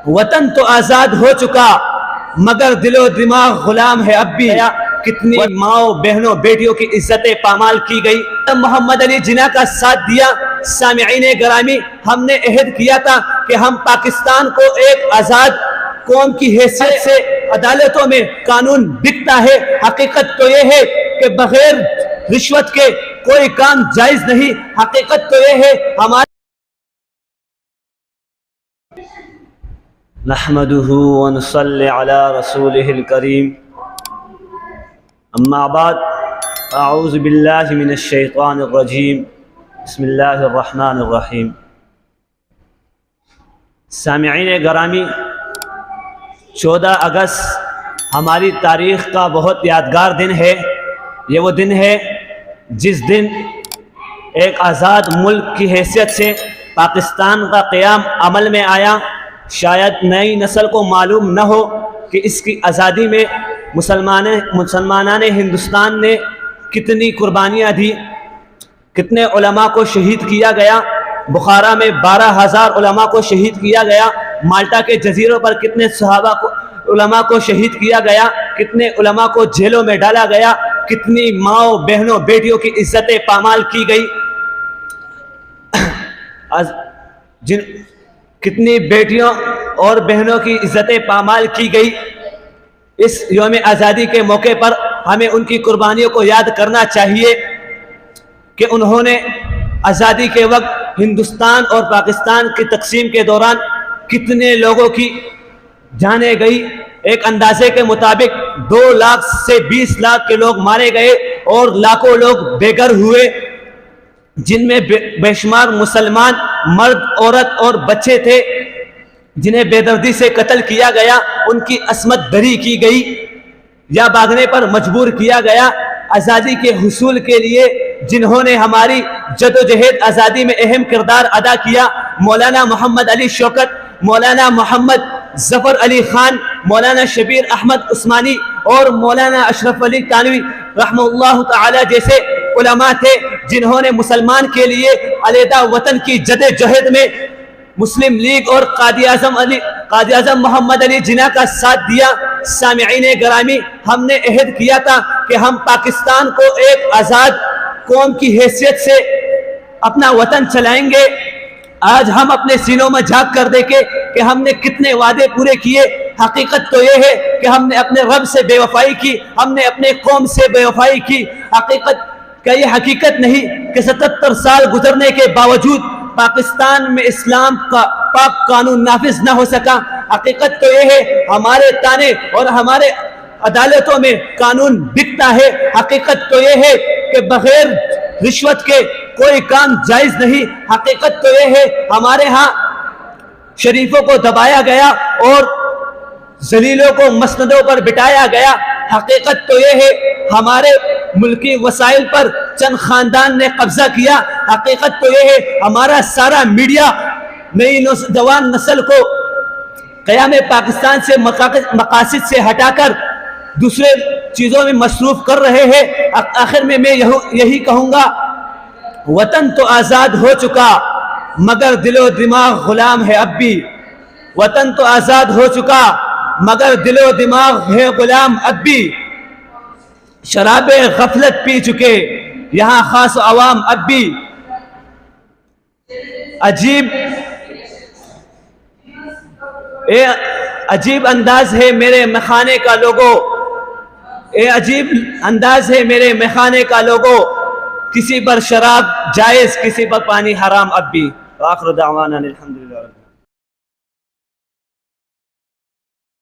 وطن تو آزاد ہو چکا مگر دل و دماغ غلام ہے اب بھی. کتنی ماؤں بہنوں بیٹیوں کی عزت پامال کی گئی. محمد علی جناح کا ساتھ دیا. سامعین گرامی، ہم نے عہد کیا تھا کہ ہم پاکستان کو ایک آزاد قوم کی حیثیت سے عدالتوں میں قانون بکتا ہے. حقیقت تو یہ ہے کہ بغیر رشوت کے کوئی کام جائز نہیں. حقیقت تو یہ ہے ہمارے نحمده ونصلي على رسوله الكريم اما بعد اعوذ باللہ من الشیطان الرجیم بسم اللہ الرحمن الرحیم. سامعین گرامی، 14 اگست ہماری تاریخ کا بہت یادگار دن ہے. یہ وہ دن ہے جس دن ایک آزاد ملک کی حیثیت سے پاکستان کا قیام عمل میں آیا. شاید نئی نسل کو معلوم نہ ہو کہ اس کی آزادی میں مسلمانان ہندوستان نے کتنی قربانیاں دی، کتنے علماء کو شہید کیا گیا. بخارا میں 12,000 علماء کو شہید کیا گیا. مالٹا کے جزیروں پر کتنے صحابہ کو علماء کو شہید کیا گیا. کتنے علماء کو جیلوں میں ڈالا گیا. کتنی ماؤں بہنوں بیٹیوں کی عزت پامال کی گئی. کتنی بیٹیوں اور بہنوں کی عزت پامال کی گئی. اس یوم آزادی کے موقع پر ہمیں ان کی قربانیوں کو یاد کرنا چاہیے کہ انہوں نے آزادی کے وقت ہندوستان اور پاکستان کی تقسیم کے دوران کتنے لوگوں کی جانیں گئی. ایک اندازے کے مطابق 2 لاکھ سے 20 لاکھ کے لوگ مارے گئے اور لاکھوں لوگ بے گھر ہوئے، جن میں بے شمار مسلمان مرد، عورت اور بچے تھے جنہیں بے دردی سے قتل کیا گیا. ان کی عصمت دری کی گئی یا بھاگنے پر مجبور کیا گیا. آزادی کے حصول کے لیے جنہوں نے ہماری جدوجہد آزادی میں اہم کردار ادا کیا، مولانا محمد علی شوکت، مولانا محمد ظفر علی خان، مولانا شبیر احمد عثمانی اور مولانا اشرف علی تھانوی رحمہ اللہ تعالی جیسے علماء تھے جنہوں نے مسلمان کے لیے علیحدہ وطن کی جدوجہد میں مسلم لیگ اور قائد اعظم محمد علی جناح کا ساتھ دیا. سامعین گرامی، ہم نے عہد کیا تھا کہ ہم پاکستان کو ایک آزاد قوم کی حیثیت سے اپنا وطن چلائیں گے. آج ہم اپنے سینوں میں جھانک کر دیکھیں کہ ہم نے کتنے وعدے پورے کیے. حقیقت تو یہ ہے کہ ہم نے اپنے رب سے بے وفائی کی، ہم نے اپنے قوم سے بے وفائی کی. یہ حقیقت نہیں کہ 77 سال گزرنے کے باوجود پاکستان میں اسلام کا پاک قانون نافذ نہ ہو سکا. حقیقت تو یہ ہے ہمارے تانے اور ہمارے عدالتوں میں قانون بکتا ہے. حقیقت تو یہ ہے کہ بغیر رشوت کے کوئی کام جائز نہیں. حقیقت تو یہ ہے ہمارے ہاں شریفوں کو دبایا گیا اور ذلیلوں کو مسندوں پر بٹھایا گیا. حقیقت تو یہ ہے ہمارے ملکی وسائل پر چند خاندان نے قبضہ کیا. حقیقت تو یہ ہے ہمارا سارا میڈیا نئی جوان نسل کو قیام پاکستان سے مقاصد سے ہٹا کر دوسرے چیزوں میں مصروف کر رہے ہیں. آخر میں یہی کہوں گا، وطن تو آزاد ہو چکا مگر دل و دماغ غلام ہے اب بھی. وطن تو آزاد ہو چکا مگر دل و دماغ ہے غلام اب بھی. شراب غفلت پی چکے یہاں خاص عوام اب بھی. عجیب انداز ہے میرے مخانے کا لوگو، عجیب انداز ہے میرے مخانے کا لوگو، کسی پر شراب جائز کسی پر پانی حرام اب بھی. آخر دعوانا الحمدللہ.